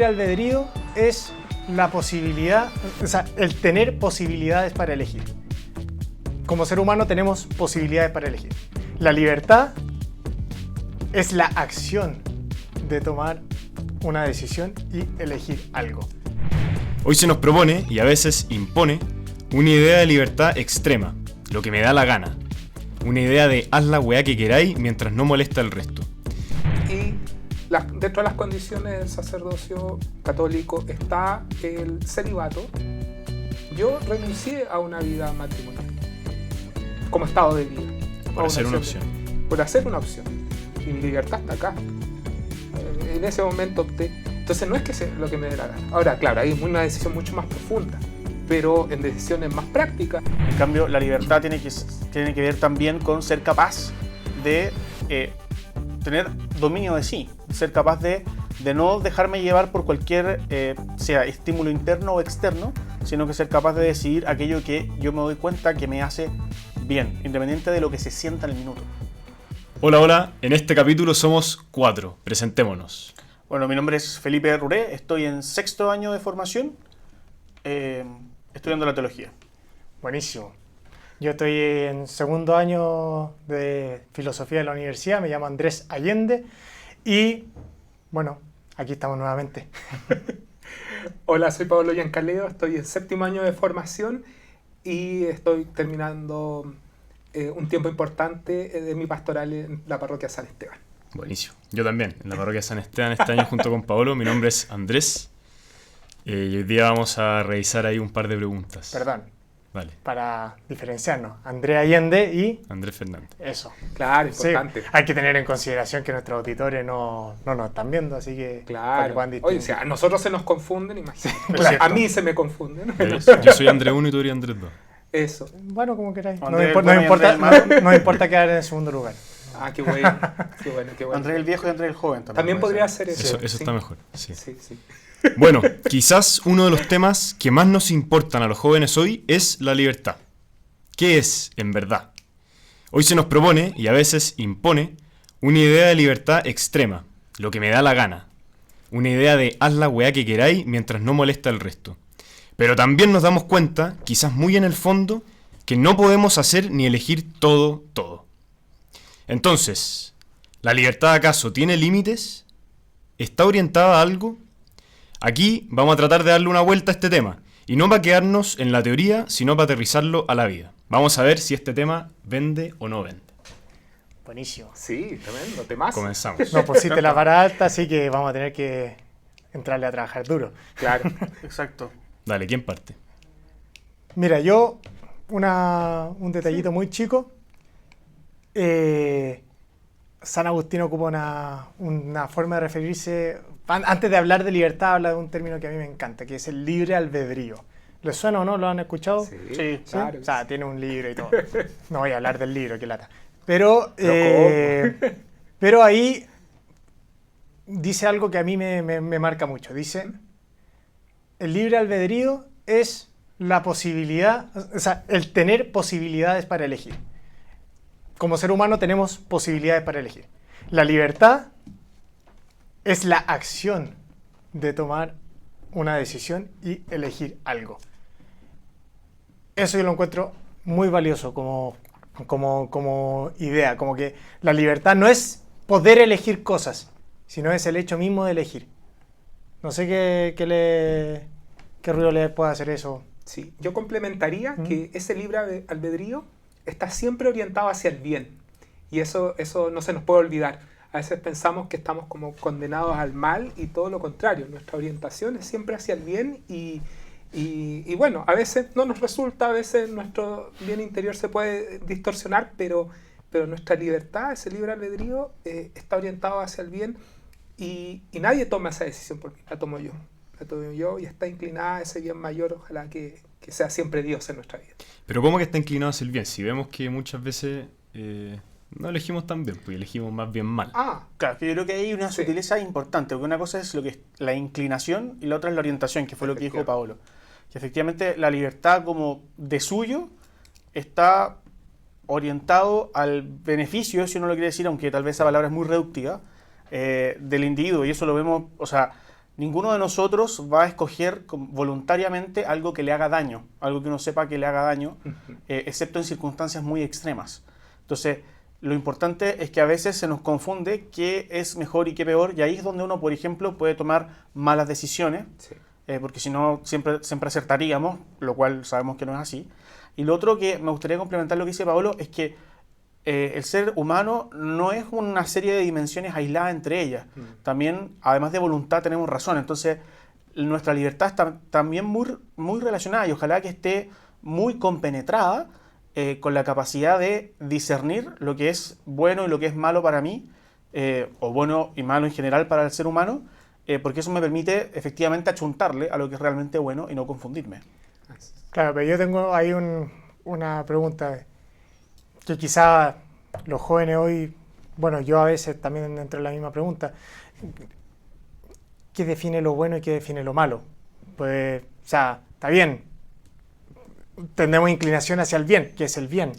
albedrío es la posibilidad, o sea, el tener posibilidades para elegir. Como ser humano tenemos posibilidades para elegir. La libertad es la acción de tomar una decisión y elegir algo. Hoy se nos propone, y a veces impone, una idea de libertad extrema, lo que me da la gana. Una idea de haz la weá que queráis mientras no molesta al resto. Y dentro de las condiciones del sacerdocio católico está el celibato. Yo renuncié a una vida matrimonial como estado de vida. Por hacer una opción. Por hacer una opción. Y mi libertad está acá. En ese momento opté. Entonces no es que sea lo que me dé la gana. Ahora, claro, hay una decisión mucho más profunda, pero en decisiones más prácticas. En cambio, la libertad tiene que ver también con ser capaz de tener dominio de sí, ser capaz de no dejarme llevar por cualquier, sea estímulo interno o externo, sino que ser capaz de decidir aquello que yo me doy cuenta que me hace bien, independiente de lo que se sienta en el minuto. Hola, hola, en este capítulo somos 4, presentémonos. Bueno, mi nombre es Felipe Ruré, estoy en 6º año de formación, estudiando la teología. Buenísimo. Yo estoy en 2º año de filosofía de la universidad, me llamo Andrés Allende y, bueno, aquí estamos nuevamente. Hola, soy Pablo Giancaledo, estoy en 7º año de formación y estoy terminando un tiempo importante de mi pastoral en la parroquia San Esteban. Buenísimo. Yo también, en la parroquia San Esteban este año junto con Pablo. Mi nombre es Andrés y hoy día vamos a revisar ahí un par de preguntas. Perdón. Vale. Para diferenciarnos, Andrés Allende y Andrés Fernández. Eso. Claro, importante. Sí, hay que tener en consideración que nuestros auditores no nos están viendo, así que... Claro. Oye, o sea, a nosotros se nos confunden, imagínate. Claro. A mí se me confunden. Yo soy Andrés 1 y tú eres Andrés 2. Eso. Bueno, como queráis. No Andrés me importa quedar en el segundo lugar. Ah, qué bueno. Qué bueno. Andrés el viejo y Andrés el joven también. También podría ser eso. Eso sí. está mejor. Sí. Sí. Bueno, quizás uno de los temas que más nos importan a los jóvenes hoy es la libertad. ¿Qué es, en verdad? Hoy se nos propone, y a veces impone, una idea de libertad extrema, lo que me da la gana. Una idea de haz la weá que queráis mientras no molesta al resto. Pero también nos damos cuenta, quizás muy en el fondo, que no podemos hacer ni elegir todo. Entonces, ¿la libertad acaso tiene límites? ¿Está orientada a algo? Aquí vamos a tratar de darle una vuelta a este tema, y no para quedarnos en la teoría, sino para aterrizarlo a la vida. Vamos a ver si este tema vende o no vende. Buenísimo. Sí, tremendo, temazo. Comenzamos. No pusiste la vara alta, así que vamos a tener que entrarle a trabajar duro. Claro. Exacto. Dale, ¿quién parte? Mira, yo, un detallito muy chico. San Agustín ocupa una forma de referirse, antes de hablar de libertad, habla de un término que a mí me encanta, que es el libre albedrío. ¿Les suena o no? ¿Lo han escuchado? Sí. Claro. O sea, tiene un libro y todo. No voy a hablar del libro, qué lata. Pero ahí dice algo que a mí me marca mucho. Dice, el libre albedrío es la posibilidad, o sea, el tener posibilidades para elegir. Como ser humano tenemos posibilidades para elegir. La libertad es la acción de tomar una decisión y elegir algo. Eso yo lo encuentro muy valioso como idea, como que la libertad no es poder elegir cosas, sino es el hecho mismo de elegir. No sé qué ruido le puede hacer eso. Sí, yo complementaría que ese libre albedrío está siempre orientado hacia el bien. Y eso no se nos puede olvidar. A veces pensamos que estamos como condenados al mal y todo lo contrario. Nuestra orientación es siempre hacia el bien y bueno, a veces no nos resulta, a veces nuestro bien interior se puede distorsionar, pero nuestra libertad, ese libre albedrío, está orientado hacia el bien y nadie toma esa decisión por mí, la tomo yo. La tomo yo y está inclinada a ese bien mayor, ojalá que sea siempre Dios en nuestra vida. Pero ¿cómo que está inclinado hacia el bien? Si vemos que muchas veces no elegimos tan bien, pues elegimos más bien mal. Claro, que yo creo que hay una sutileza importante, porque una cosa es lo que es la inclinación y la otra es la orientación, que fue lo que dijo Pablo. Que efectivamente la libertad como de suyo está orientado al beneficio, si uno lo quiere decir, aunque tal vez esa palabra es muy reductiva, del individuo. Y eso lo vemos, o sea, ninguno de nosotros va a escoger voluntariamente algo que le haga daño, algo que uno sepa que le haga daño, excepto en circunstancias muy extremas. Entonces, lo importante es que a veces se nos confunde qué es mejor y qué peor, y ahí es donde uno, por ejemplo, puede tomar malas decisiones, Sí. porque si no, siempre acertaríamos, lo cual sabemos que no es así. Y lo otro que me gustaría complementar lo que dice Pablo es que el ser humano no es una serie de dimensiones aisladas entre ellas. También, además de voluntad, tenemos razón. Entonces, nuestra libertad está también muy relacionada y ojalá que esté muy compenetrada con la capacidad de discernir lo que es bueno y lo que es malo para mí, o bueno y malo en general para el ser humano, porque eso me permite efectivamente achuntarle a lo que es realmente bueno y no confundirme. Claro, pero yo tengo ahí una pregunta que quizá los jóvenes hoy, bueno, yo a veces también entro en la misma pregunta. ¿Qué define lo bueno y qué define lo malo? Pues, o sea, está bien, tendemos inclinación hacia el bien. ¿Qué es el bien?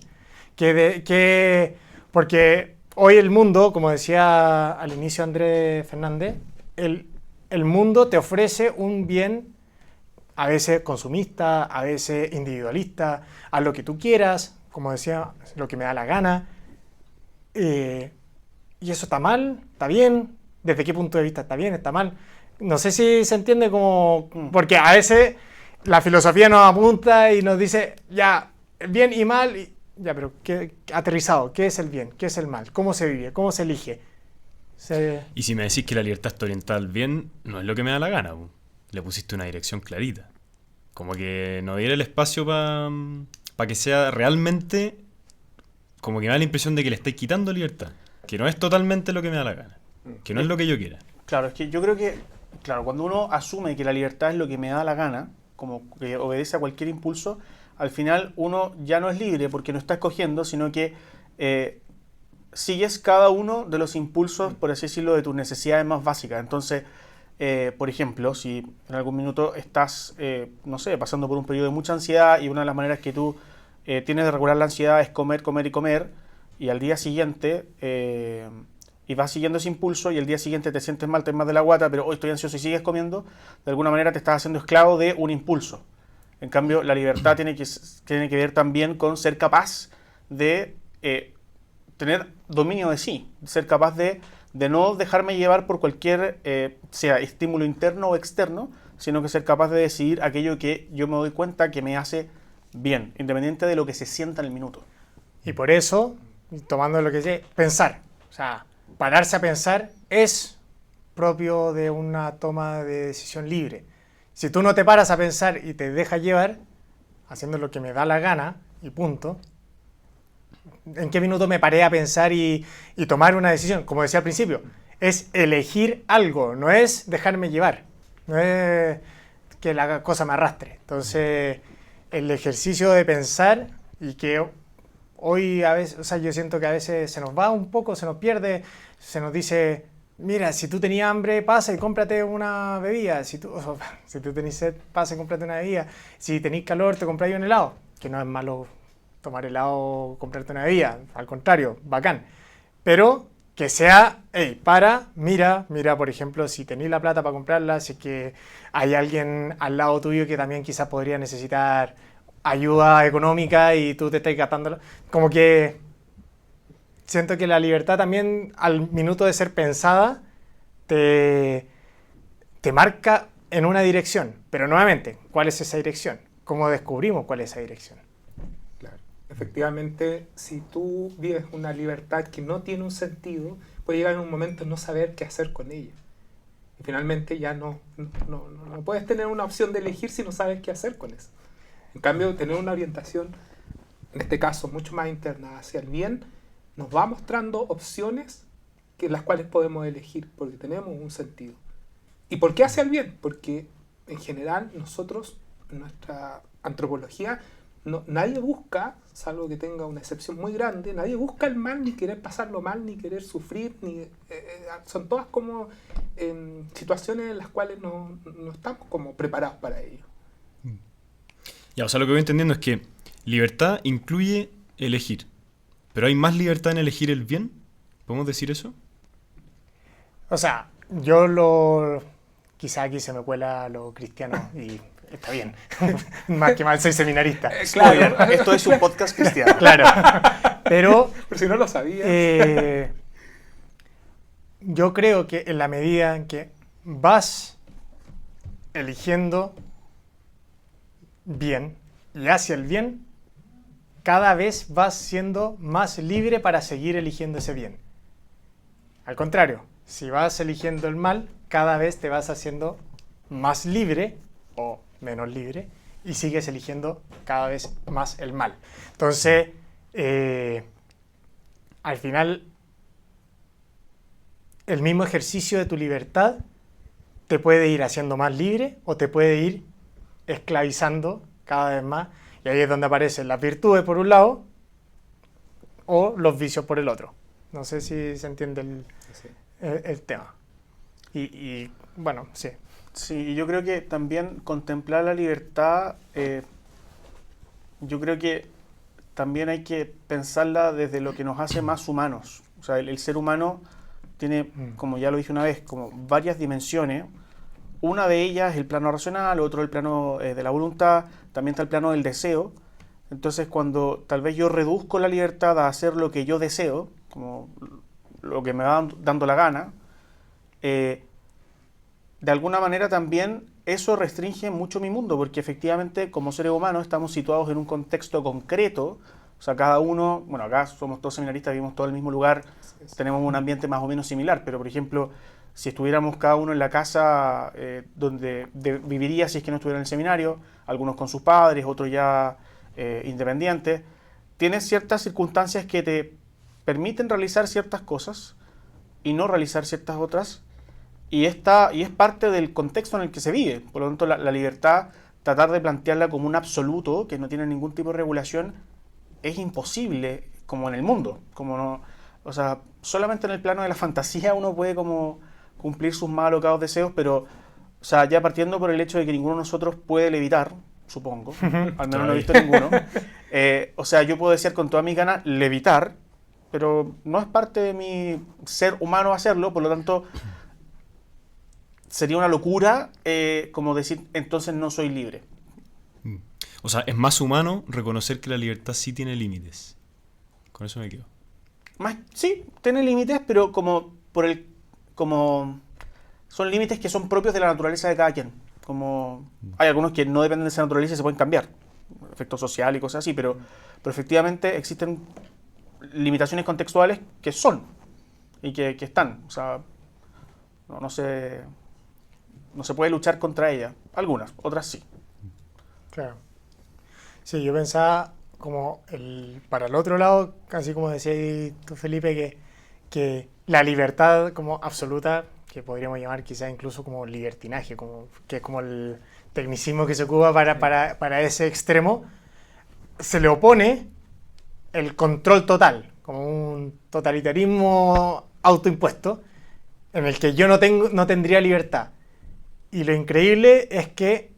Porque hoy el mundo, como decía al inicio Andrés Fernández, el mundo te ofrece un bien a veces consumista, a veces individualista, haz lo que tú quieras, como decía, lo que me da la gana. ¿Y eso está mal? ¿Está bien? ¿Desde qué punto de vista está bien? ¿Está mal? No sé si se entiende como... Porque a veces la filosofía nos apunta y nos dice, ya, bien y mal, ya, pero aterrizado, ¿qué es el bien? ¿Qué es el mal? ¿Cómo se vive? ¿Cómo se elige? Y si me decís que la libertad está orientada al bien, no es lo que me da la gana, po. Le pusiste una dirección clarita. Como que no diera el espacio para que sea realmente... Como que me da la impresión de que le estáis quitando libertad. Que no es totalmente lo que me da la gana. Que no es lo que yo quiera. Claro, es que yo creo que, claro, cuando uno asume que la libertad es lo que me da la gana, como que obedece a cualquier impulso, al final uno ya no es libre porque no está escogiendo, sino que sigues cada uno de los impulsos, por así decirlo, de tus necesidades más básicas. Entonces, por ejemplo, si en algún minuto estás, no sé, pasando por un periodo de mucha ansiedad y una de las maneras que tú tienes de regular la ansiedad es comer, comer y comer, y al día siguiente, y vas siguiendo ese impulso, y el día siguiente te sientes mal, te mal de la guata, pero hoy estoy ansioso y sigues comiendo, de alguna manera te estás haciendo esclavo de un impulso. En cambio, la libertad tiene que ver también con ser capaz de tener dominio de sí, ser capaz de no dejarme llevar por cualquier, sea estímulo interno o externo, sino que ser capaz de decidir aquello que yo me doy cuenta que me hace bien, independiente de lo que se sienta en el minuto. Y por eso, tomando lo que sé, pensar. O sea, pararse a pensar es propio de una toma de decisión libre. Si tú no te paras a pensar y te dejas llevar, haciendo lo que me da la gana, y punto, ¿en qué minuto me paré a pensar y tomar una decisión? Como decía al principio, es elegir algo, no es dejarme llevar, no es que la cosa me arrastre. Entonces, el ejercicio de pensar, y que hoy a veces, o sea, yo siento que a veces se nos va un poco, se nos pierde, se nos dice, mira, si tú tenías hambre, pasa y cómprate una bebida, si tú tenés sed, pasa y cómprate una bebida, si tenés calor, te compras un helado, que no es malo tomar helado o comprarte una bebida, al contrario, bacán, pero que sea, hey, mira, por ejemplo, si tenés la plata para comprarla, si es que hay alguien al lado tuyo que también quizás podría necesitar ayuda económica y tú te estás gastándola, como que siento que la libertad también al minuto de ser pensada te marca en una dirección, pero nuevamente, ¿cuál es esa dirección? ¿Cómo descubrimos cuál es esa dirección? Claro. Efectivamente, si tú vives una libertad que no tiene un sentido, puede llegar en un momento no saber qué hacer con ella. Y finalmente ya no puedes tener una opción de elegir si no sabes qué hacer con eso. En cambio, tener una orientación, en este caso, mucho más interna hacia el bien, nos va mostrando opciones las cuales podemos elegir, porque tenemos un sentido. ¿Y por qué hacia el bien? Porque en general nosotros, en nuestra antropología, nadie busca, salvo que tenga una excepción muy grande, nadie busca el mal, ni querer pasarlo mal, ni querer sufrir, son todas como situaciones en las cuales no estamos como preparados para ello. Ya, o sea, lo que voy entendiendo es que libertad incluye elegir, pero hay más libertad en elegir el bien. ¿Podemos decir eso? O sea, yo lo quizá aquí se me cuela lo cristiano y está bien. Más que mal soy seminarista. Claro. Esto es un podcast cristiano. Claro. Pero Pero si no lo sabía. yo creo que en la medida en que vas eligiendo bien y hacia el bien, cada vez vas siendo más libre para seguir eligiendo ese bien. Al contrario, si vas eligiendo el mal, cada vez te vas haciendo más libre o menos libre y sigues eligiendo cada vez más el mal. Entonces, al final, el mismo ejercicio de tu libertad te puede ir haciendo más libre o te puede ir esclavizando cada vez más. Y ahí es donde aparecen las virtudes por un lado o los vicios por el otro. No sé si se entiende el tema. Y bueno, sí. Sí, yo creo que también contemplar la libertad, yo creo que también hay que pensarla desde lo que nos hace más humanos. O sea, el ser humano tiene, como ya lo dije una vez, como varias dimensiones. Una de ellas es el plano racional, otro el plano de la voluntad, también está el plano del deseo. Entonces, cuando tal vez yo reduzco la libertad a hacer lo que yo deseo, como lo que me va dando la gana, de alguna manera también eso restringe mucho mi mundo, porque efectivamente como seres humanos estamos situados en un contexto concreto. O sea, cada uno, bueno, acá somos todos seminaristas, vivimos todo en el mismo lugar, tenemos un ambiente más o menos similar, pero por ejemplo, si estuviéramos cada uno en la casa donde viviría si es que no estuviera en el seminario, algunos con sus padres, otros ya independientes, tienes ciertas circunstancias que te permiten realizar ciertas cosas y no realizar ciertas otras, y es parte del contexto en el que se vive. Por lo tanto, la libertad, tratar de plantearla como un absoluto que no tiene ningún tipo de regulación, es imposible como en el mundo. Como no, o sea, solamente en el plano de la fantasía uno puede como cumplir sus más alocados deseos, pero o sea, ya partiendo por el hecho de que ninguno de nosotros puede levitar, supongo, al menos no he visto ninguno. O sea, yo puedo desear con toda mi ganas levitar, pero no es parte de mi ser humano hacerlo, por lo tanto sería una locura como decir, entonces no soy libre. O sea, es más humano reconocer que la libertad sí tiene límites. Con eso me quedo. Sí, tiene límites, pero como son límites que son propios de la naturaleza de cada quien. Como hay algunos que no dependen de esa naturaleza y se pueden cambiar, efecto social y cosas así, pero efectivamente existen limitaciones contextuales que son y que están. O sea, no se puede luchar contra ellas. Algunas, otras sí. Claro. Sí, yo pensaba como para el otro lado, así como decías tú, Felipe, que la libertad como absoluta, que podríamos llamar quizás incluso como libertinaje, que es como el tecnicismo que se ocupa para ese extremo, se le opone el control total, como un totalitarismo autoimpuesto, en el que yo no tendría libertad. Y lo increíble es que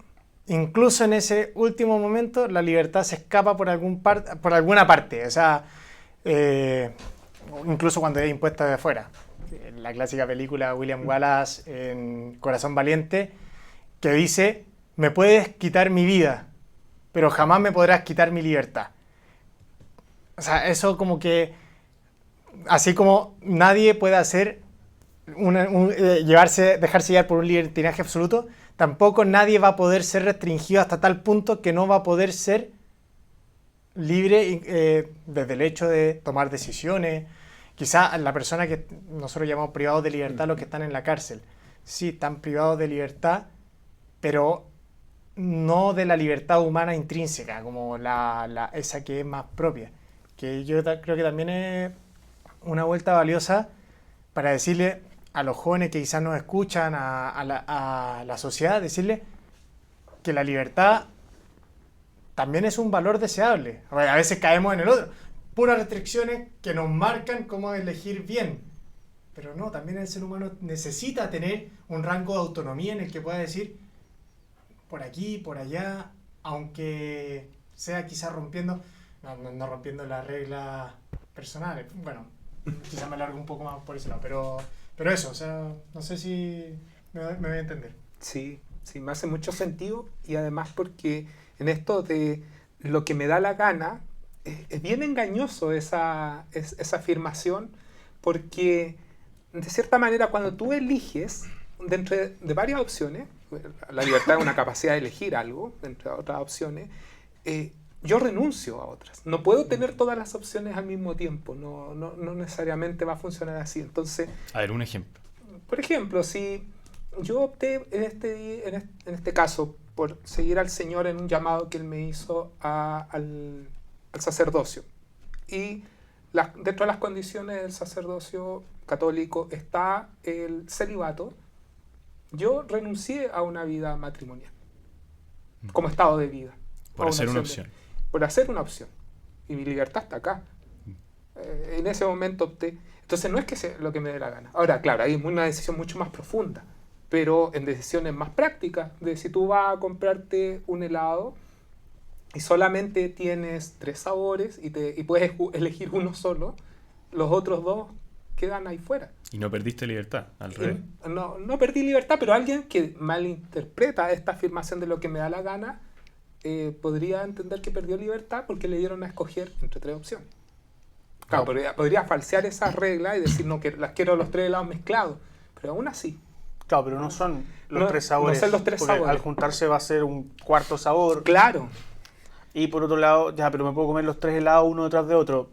incluso en ese último momento la libertad se escapa por alguna parte. O sea, incluso cuando es impuesta de afuera. La clásica película William Wallace en Corazón Valiente, que dice, me puedes quitar mi vida, pero jamás me podrás quitar mi libertad. O sea, eso como que, así como nadie puede hacer dejarse llevar por un libertinaje absoluto, tampoco nadie va a poder ser restringido hasta tal punto que no va a poder ser libre desde el hecho de tomar decisiones. Quizá la persona que nosotros llamamos privados de libertad, los que están en la cárcel, sí, están privados de libertad, pero no de la libertad humana intrínseca, como esa que es más propia. Que yo creo que también es una vuelta valiosa para decirle a los jóvenes que quizás nos escuchan, a la sociedad, decirle que la libertad también es un valor deseable. A veces caemos en el otro. Puras restricciones que nos marcan cómo elegir bien. Pero no, también el ser humano necesita tener un rango de autonomía en el que pueda decir por aquí, por allá, aunque sea quizás rompiendo, no rompiendo las reglas personales. Bueno, quizás me alargo un poco más por ese lado, pero eso, o sea, no sé si me voy a entender. Sí, sí, me hace mucho sentido y además porque en esto de lo que me da la gana, es bien engañoso esa afirmación porque de cierta manera cuando tú eliges dentro de varias opciones, la libertad es una capacidad de elegir algo, dentro de otras opciones, yo renuncio a otras. No puedo tener todas las opciones al mismo tiempo, no necesariamente va a funcionar así. Entonces, A ver, un ejemplo. por ejemplo, si yo opté en este caso por seguir al Señor en un llamado que Él me hizo al sacerdocio, y dentro de las condiciones del sacerdocio católico está el celibato, yo renuncié a una vida matrimonial como estado de vida. Por hacer una opción. Por hacer una opción. Y mi libertad está acá. En ese momento opté. Entonces no es que sea lo que me dé la gana. Ahora, claro, hay una decisión mucho más profunda, pero en decisiones más prácticas, de si tú vas a comprarte un helado y solamente tienes 3 sabores y puedes elegir uno solo, los otros 2 quedan ahí fuera. Y no perdiste libertad, al revés. No perdí libertad, pero alguien que malinterpreta esta afirmación de lo que me da la gana podría entender que perdió libertad porque le dieron a escoger entre 3 opciones. Claro, podría falsear esa regla y decir, no, que las quiero los 3 helados mezclados, pero aún así. Claro, pero no son los 3 sabores. No son los 3 porque sabores. Al juntarse va a ser un cuarto sabor. Claro. Y por otro lado, ya, pero me puedo comer los 3 helados uno detrás de otro.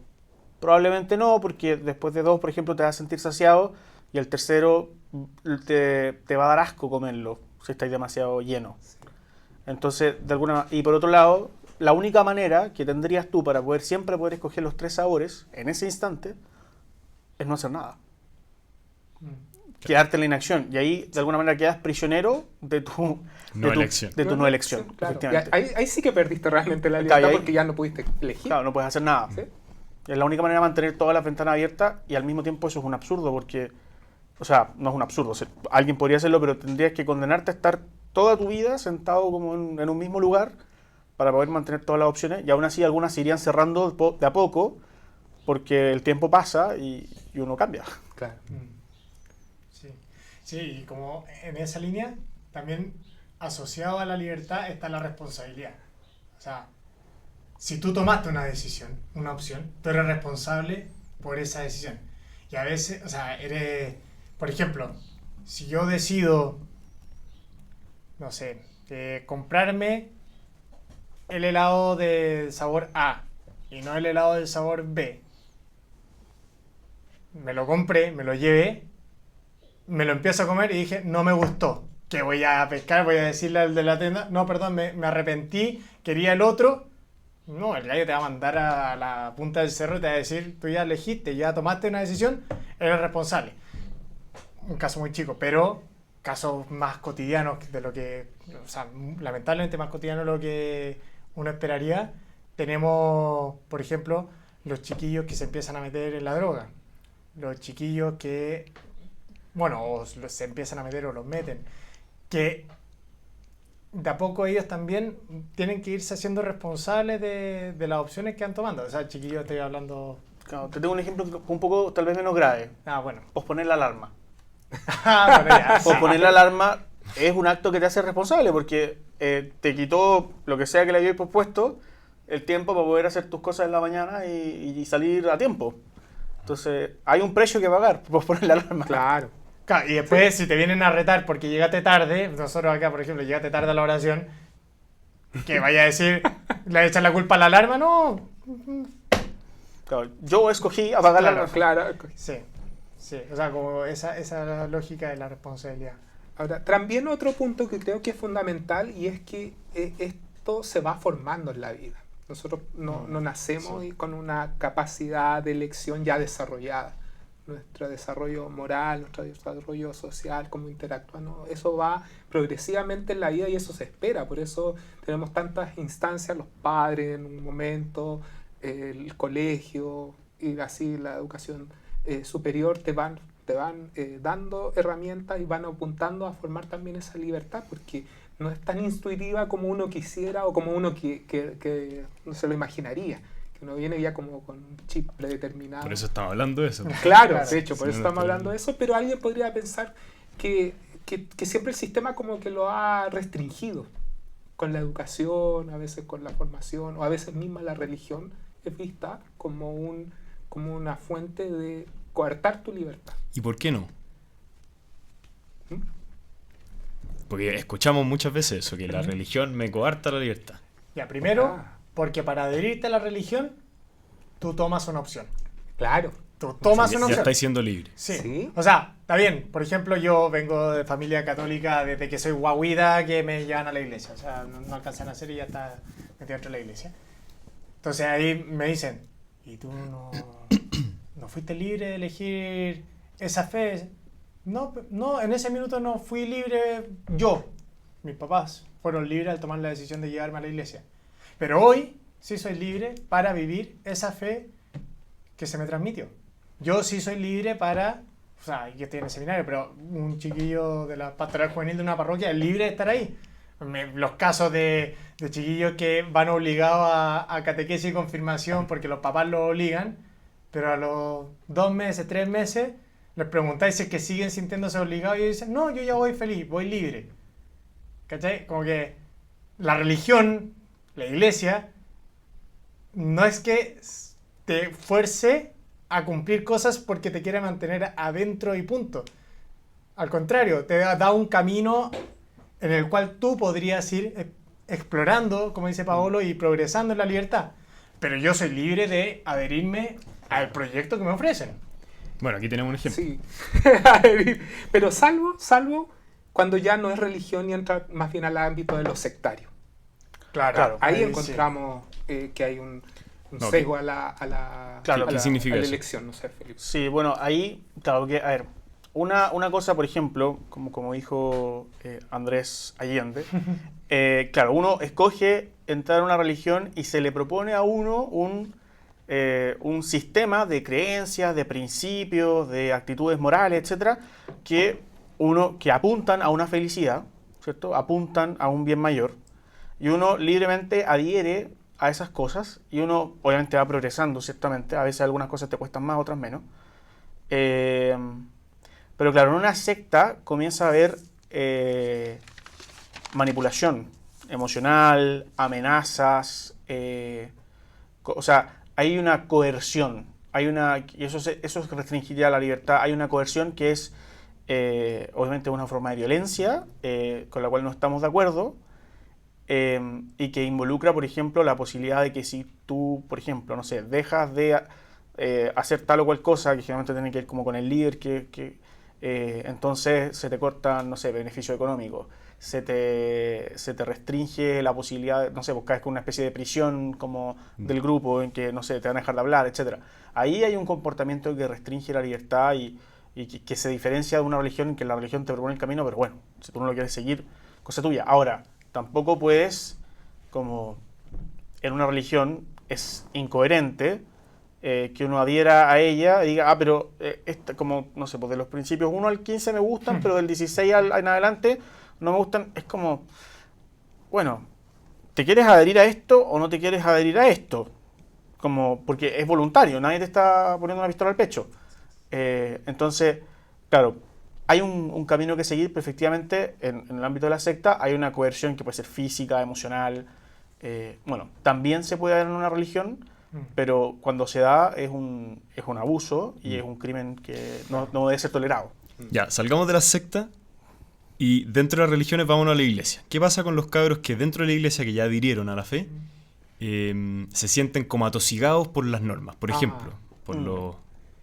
Probablemente no, porque después de 2, por ejemplo, te vas a sentir saciado y el tercero te va a dar asco comerlo si estáis demasiado lleno. Entonces, de alguna y por otro lado, la única manera que tendrías tú para siempre poder escoger los 3 sabores en ese instante es no hacer nada. Quedarte en la inacción. Y ahí, de alguna manera, quedas prisionero de tu No elección. De tu no elección, Claro. efectivamente. Ahí sí que perdiste realmente la libertad Ahí- porque ya no pudiste elegir. Claro, no puedes hacer nada. ¿Sí? Es la única manera de mantener todas las ventanas abiertas y al mismo tiempo eso es un absurdo porque, o sea, no es un absurdo, alguien podría hacerlo, pero tendrías que condenarte a estar toda tu vida sentado como en un mismo lugar para poder mantener todas las opciones y aún así algunas se irían cerrando de a poco porque el tiempo pasa y uno cambia. Claro. Sí. Sí, y como en esa línea, también asociado a la libertad está la responsabilidad. O sea, si tú tomaste una decisión, una opción, tú eres responsable por esa decisión. Y a veces, o sea, por ejemplo, si yo decido, no sé, comprarme el helado de sabor A y no el helado del sabor B, me lo compré, me lo llevé, me lo empiezo a comer y dije, no me gustó. ¿Qué voy a pescar? Voy a decirle al de la tienda, no, perdón, me arrepentí, quería el otro. No, el gallo te va a mandar a la punta del cerro y te va a decir, tú ya elegiste, ya tomaste una decisión, eres responsable. Un caso muy chico, pero casos más cotidianos de lo que, o sea, lamentablemente más cotidianos de lo que uno esperaría. Tenemos, por ejemplo, los chiquillos que se empiezan a meter en la droga. Los chiquillos que, bueno, se empiezan a meter o los meten. Que de a poco ellos también tienen que irse haciendo responsables de las opciones que han tomado. O sea, chiquillos, estoy hablando... Claro, te tengo un ejemplo un poco tal vez menos grave. Bueno. Posponer la alarma. Bueno, ya, sí. Posponer la alarma es un acto que te hace responsable porque te quitó lo que sea que le habías pospuesto, el tiempo para poder hacer tus cosas en la mañana y salir a tiempo. Entonces, hay un precio que pagar por posponer la alarma. Claro. Claro, y después si te vienen a retar porque llegaste tarde, nosotros acá, por ejemplo, llegaste tarde a la oración, que vaya a decir, le echan la culpa a la alarma, no. Claro, yo escogí apagar la alarma. Claro. Sí, sí, o sea, como esa lógica de la responsabilidad. Ahora, también otro punto que creo que es fundamental y es que esto se va formando en la vida. Nosotros no nacemos con una capacidad de elección ya desarrollada. Nuestro desarrollo moral, nuestro desarrollo social, cómo interactuamos, eso va progresivamente en la vida y eso se espera. Por eso tenemos tantas instancias, los padres en un momento, el colegio y así la educación superior te van dando herramientas y van apuntando a formar también esa libertad porque no es tan intuitiva como uno quisiera o como uno que no se lo imaginaría. Que uno viene ya como con un chip predeterminado. Por eso estamos hablando de eso. Claro, de hecho, por Si eso no, estamos hablando de eso, pero alguien podría pensar que que siempre el sistema como que lo ha restringido con la educación, a veces con la formación, o a veces misma la religión es vista como una fuente de coartar tu libertad. ¿Y por qué no? ¿Mm? Porque escuchamos muchas veces eso, que la religión me coarta la libertad. Ya, primero, Ah. porque para adherirte a la religión, tú tomas una opción. Claro. Tú tomas Ya, una ya opción. estáis siendo libre. Sí. Sí. O sea, está bien. Por ejemplo, yo vengo de familia católica desde que soy guaguida que me llevan a la iglesia. O sea, no alcanzan a hacer y ya está metido dentro de la iglesia. Entonces ahí me dicen, ¿y tú no fuiste libre de elegir esa fe? No, en ese minuto no fui libre yo. Mis papás fueron libres al tomar la decisión de llevarme a la iglesia. Pero hoy sí soy libre para vivir esa fe que se me transmitió. Yo sí soy libre para, o sea, yo estoy en el seminario, pero un chiquillo de la pastoral juvenil de una parroquia es libre de estar ahí. Los casos de chiquillos que van obligados a catequesis y confirmación porque los papás los obligan, pero a los 2 meses, 3 meses, les preguntáis si es que siguen sintiéndose obligados y ellos dicen, no, yo ya voy feliz, voy libre. ¿Cachai? Como que la religión, la iglesia, no es que te fuerce a cumplir cosas porque te quiere mantener adentro y punto. Al contrario, te da un camino en el cual tú podrías ir explorando, como dice Paolo, y progresando en la libertad. Pero yo soy libre de adherirme al proyecto que me ofrecen. Bueno, aquí tenemos un ejemplo. Sí. Pero salvo cuando ya no es religión y entra más bien al ámbito de lo sectario. Claro. Ahí sí. encontramos que hay un No, sesgo a la Claro, ¿qué a la- significa a la eso? elección, no sé, Felipe. Sí, bueno, ahí, claro que, a ver, una cosa, por ejemplo, como dijo Andrés Allende, claro, uno escoge entrar a una religión y se le propone a uno un sistema de creencias, de principios, de actitudes morales, etcétera, que apuntan a una felicidad, ¿cierto? Apuntan a un bien mayor, y uno libremente adhiere a esas cosas, y uno obviamente va progresando, ciertamente, a veces algunas cosas te cuestan más, otras menos. Pero claro, en una secta comienza a haber manipulación emocional, amenazas, o sea, hay una coerción, y eso restringiría la libertad. Hay una coerción que es obviamente una forma de violencia con la cual no estamos de acuerdo, y que involucra, por ejemplo, la posibilidad de que si tú, por ejemplo, no sé, dejas de hacer tal o cual cosa, que generalmente tiene que ver como con el líder, entonces se te corta, no sé, beneficio económico, se te restringe la posibilidad de, no sé, buscar una especie de prisión como del grupo en que, no sé, te van a dejar de hablar, etc. Ahí hay un comportamiento que restringe la libertad y que se diferencia de una religión en que la religión te propone el camino, pero bueno, si tú no lo quieres seguir, cosa tuya. Ahora, tampoco puedes, como en una religión es incoherente que uno adhiera a ella y diga, pero como, no sé, pues de los principios 1 al 15 me gustan, pero del 16 en adelante no me gustan. Es como, bueno, ¿te quieres adherir a esto o no te quieres adherir a esto? Como, porque es voluntario, nadie te está poniendo una pistola al pecho. Entonces, claro, hay un camino que seguir, pero efectivamente en el ámbito de la secta hay una coerción que puede ser física, emocional. Bueno, también se puede dar en una religión, pero cuando se da es un abuso y es un crimen que no debe ser tolerado. Ya, salgamos de la secta y dentro de las religiones vámonos a la iglesia. ¿Qué pasa con los cabros que dentro de la iglesia, que ya adhirieron a la fe, se sienten como atosigados por las normas? Por ejemplo,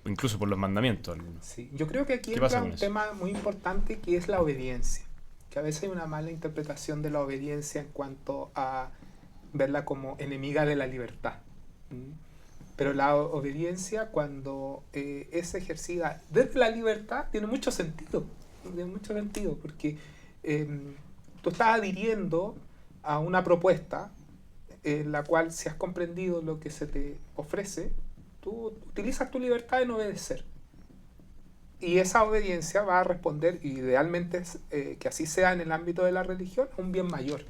incluso por los mandamientos. Sí. Yo creo que aquí ¿Qué pasa entra con un eso? tema muy importante que es la obediencia. Que a veces hay una mala interpretación de la obediencia en cuanto a verla como enemiga de la libertad. ¿Mm? Pero la obediencia, cuando es ejercida desde la libertad, tiene mucho sentido. Tiene mucho sentido porque tú estás adhiriendo a una propuesta en la cual, si has comprendido lo que se te ofrece, tú utilizas tu libertad en obedecer. Y esa obediencia va a responder, y idealmente que así sea en el ámbito de la religión, a un bien mayor.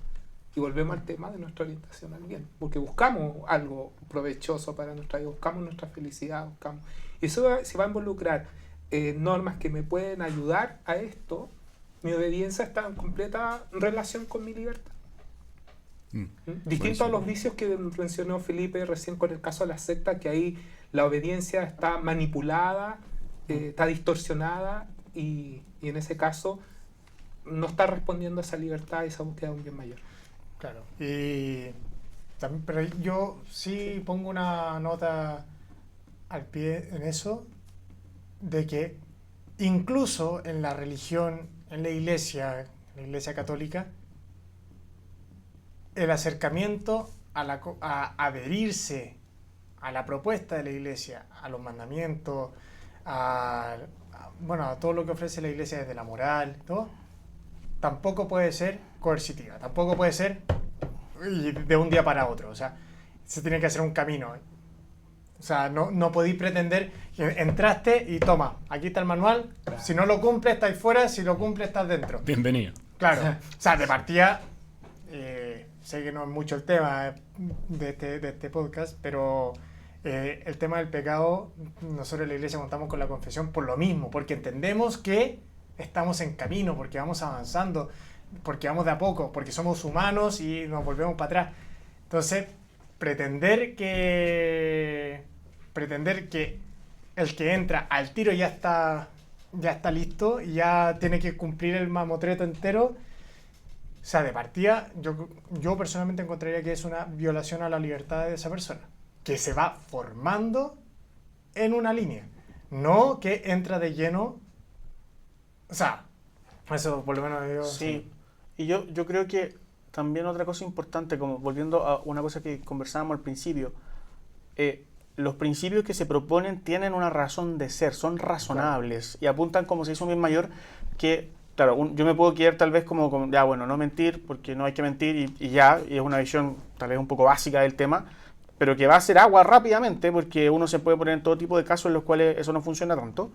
Y volvemos al tema de nuestra orientación al bien, porque buscamos algo provechoso para nuestra vida, buscamos nuestra felicidad, y eso se va a involucrar normas que me pueden ayudar a esto, Mi obediencia está en completa relación con mi libertad. Distinto a los vicios que mencionó Felipe recién con el caso de la secta, que ahí la obediencia está manipulada, está distorsionada y en ese caso no está respondiendo a esa libertad y esa búsqueda de un bien mayor. Claro. Y también, pero yo sí pongo una nota al pie en eso, de que incluso en la religión, en la iglesia católica, el acercamiento a adherirse a la propuesta de la iglesia, a los mandamientos, a todo lo que ofrece la iglesia desde la moral, ¿no? Tampoco puede ser coercitiva, tampoco puede ser de un día para otro. O sea, se tiene que hacer un camino. O sea, no podéis pretender que entraste y toma, aquí está el manual, Claro. Si no lo cumples estáis fuera, si lo cumples estás dentro. Bienvenido. Claro, o sea, de partida, sé que no es mucho el tema de este podcast, pero el tema del pecado, nosotros en la iglesia contamos con la confesión por lo mismo, porque entendemos que estamos en camino, porque vamos avanzando, porque vamos de a poco, porque somos humanos y nos volvemos para atrás. Entonces, pretender que el que entra al tiro ya está listo y ya tiene que cumplir el mamotreto entero. O sea, de partida, yo personalmente encontraría que es una violación a la libertad de esa persona, que se va formando en una línea, no que entra de lleno. O sea, eso por lo menos yo... Sí, y yo creo que también otra cosa importante, como volviendo a una cosa que conversábamos al principio, los principios que se proponen tienen una razón de ser, son razonables y apuntan, como se hizo un bien mayor, que, claro, yo me puedo quedar tal vez como, ya bueno, no mentir, porque no hay que mentir y ya, y es una visión tal vez un poco básica del tema, pero que va a hacer agua rápidamente, porque uno se puede poner en todo tipo de casos en los cuales eso no funciona tanto.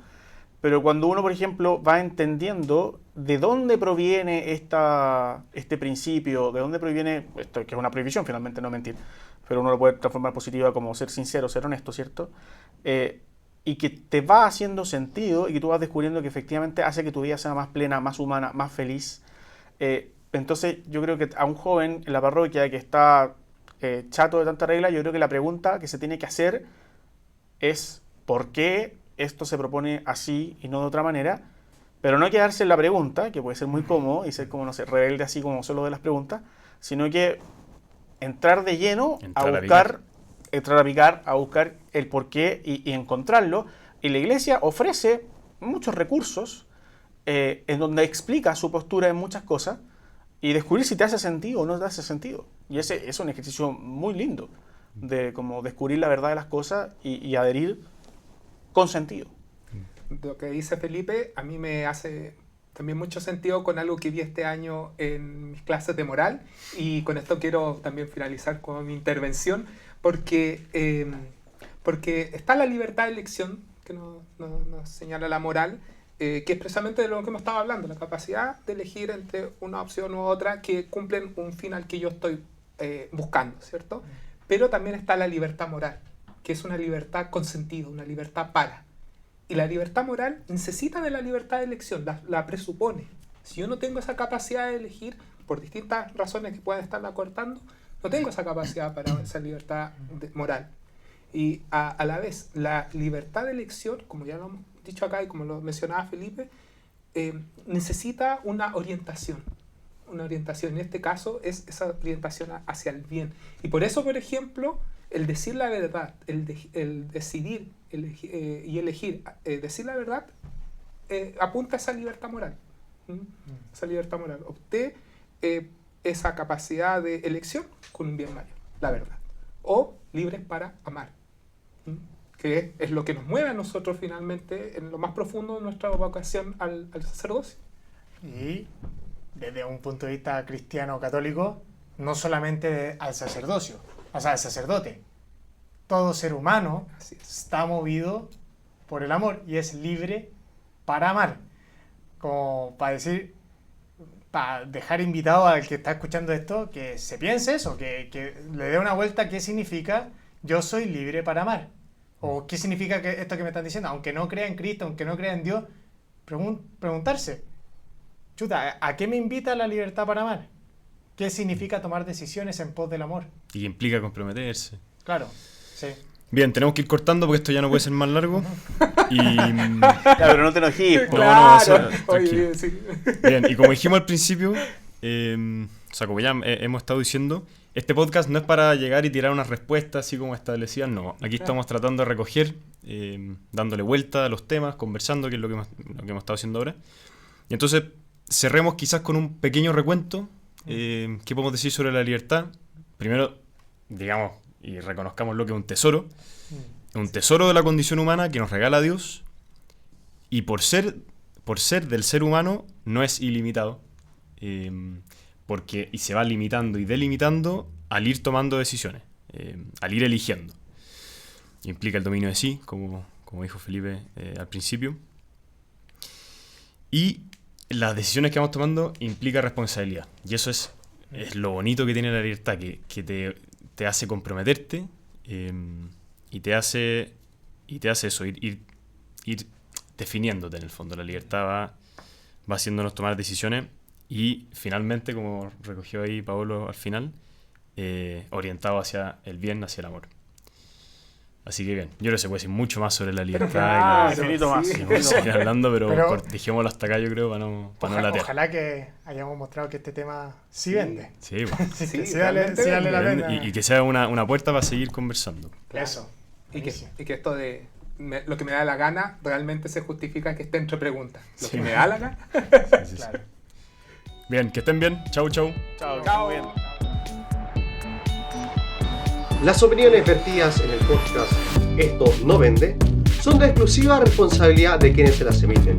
Pero cuando uno, por ejemplo, va entendiendo de dónde proviene este principio, de dónde proviene esto, que es una prohibición finalmente, no mentir, pero uno lo puede transformar positiva como ser sincero, ser honesto, ¿cierto? Y que te va haciendo sentido y que tú vas descubriendo que efectivamente hace que tu vida sea más plena, más humana, más feliz. Entonces yo creo que a un joven en la parroquia que está chato de tanta regla, yo creo que la pregunta que se tiene que hacer es ¿por qué esto se propone así y no de otra manera? Pero no quedarse en la pregunta, que puede ser muy cómodo y ser como, no sé, rebelde así como solo de las preguntas, sino que entrar de lleno entrar a picar, a buscar el porqué y encontrarlo. Y la iglesia ofrece muchos recursos en donde explica su postura en muchas cosas y descubrir si te hace sentido o no te hace sentido. Y ese es un ejercicio muy lindo de como descubrir la verdad de las cosas y adherir con sentido. Lo que dice Felipe a mí me hace también mucho sentido con algo que vi este año en mis clases de moral, y con esto quiero también finalizar con mi intervención, porque está la libertad de elección que nos señala la moral, que es precisamente de lo que hemos estado hablando, la capacidad de elegir entre una opción u otra que cumplen un fin al que yo estoy buscando, ¿cierto? Pero también está la libertad moral, que es una libertad con sentido, una libertad para. Y la libertad moral necesita de la libertad de elección, la presupone. Si yo no tengo esa capacidad de elegir, por distintas razones que puedan estarla cortando, no tengo esa capacidad para esa libertad moral. Y a la vez, la libertad de elección, como ya lo hemos dicho acá y como lo mencionaba Felipe, necesita una orientación. Una orientación, en este caso, es esa orientación hacia el bien. Y por eso, por ejemplo, el decir la verdad, el decidir y elegir decir la verdad, apunta a esa libertad moral. Esa libertad moral. Opté esa capacidad de elección con un bien mayor, la verdad. O libres para amar. Que es lo que nos mueve a nosotros finalmente en lo más profundo de nuestra vocación al sacerdocio. Y desde un punto de vista cristiano católico, no solamente al sacerdocio, o sea, al sacerdote. Todo ser humano está movido por el amor y es libre para amar. Como para decir, para dejar invitado al que está escuchando esto, que se piense eso, que le dé una vuelta qué significa yo soy libre para amar. O qué significa esto que me están diciendo, aunque no crea en Cristo, aunque no crea en Dios, preguntarse. chuta, ¿a qué me invita la libertad para amar? ¿Qué significa tomar decisiones en pos del amor? Y implica comprometerse. Claro, sí. Bien, tenemos que ir cortando porque esto ya no puede ser más largo. Y... Ya, pero no te enojes. po. Claro. no, Oye, sí. Bien, y como dijimos al principio, o sea, como ya hemos estado diciendo, este podcast no es para llegar y tirar unas respuestas así como establecidas, no. Aquí estamos tratando de recoger, dándole vuelta a los temas, conversando, que es lo que hemos estado haciendo ahora. Y entonces, cerremos quizás con un pequeño recuento. ¿Qué podemos decir sobre la libertad? Primero, digamos, y reconozcamos lo que es un tesoro. Un tesoro de la condición humana que nos regala Dios. Y por ser del ser humano, no es ilimitado. Y se va limitando y delimitando al ir tomando decisiones, al ir eligiendo. Implica el dominio de sí, como dijo Felipe al principio. Y las decisiones que vamos tomando implica responsabilidad. Y eso es lo bonito que tiene la libertad, que te hace comprometerte y te hace eso, ir definiéndote en el fondo. La libertad va haciéndonos tomar decisiones y finalmente, como recogió ahí Paolo al final, orientado hacia el bien, hacia el amor. Así que bien, yo creo que se puede decir mucho más sobre la libertad. Infinito más. Sí, vamos a seguir hablando, pero dejémoslo hasta acá, yo creo, para no latear. Ojalá que hayamos mostrado que este tema sí vende. Sí, bueno. Sí vale la pena. Y que sea una puerta para seguir conversando. Eso. Y que esto de lo que me da la gana realmente se justifica que esté entre preguntas. Lo Sí. que me da la gana. Sí. Claro. Bien, que estén bien. Chau. Chao, Chao. muy bien. Las opiniones vertidas en el podcast Esto no vende son de exclusiva responsabilidad de quienes se las emiten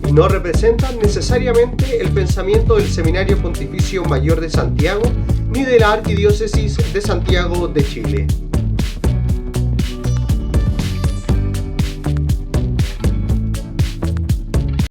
y no representan necesariamente el pensamiento del Seminario Pontificio Mayor de Santiago ni de la Arquidiócesis de Santiago de Chile.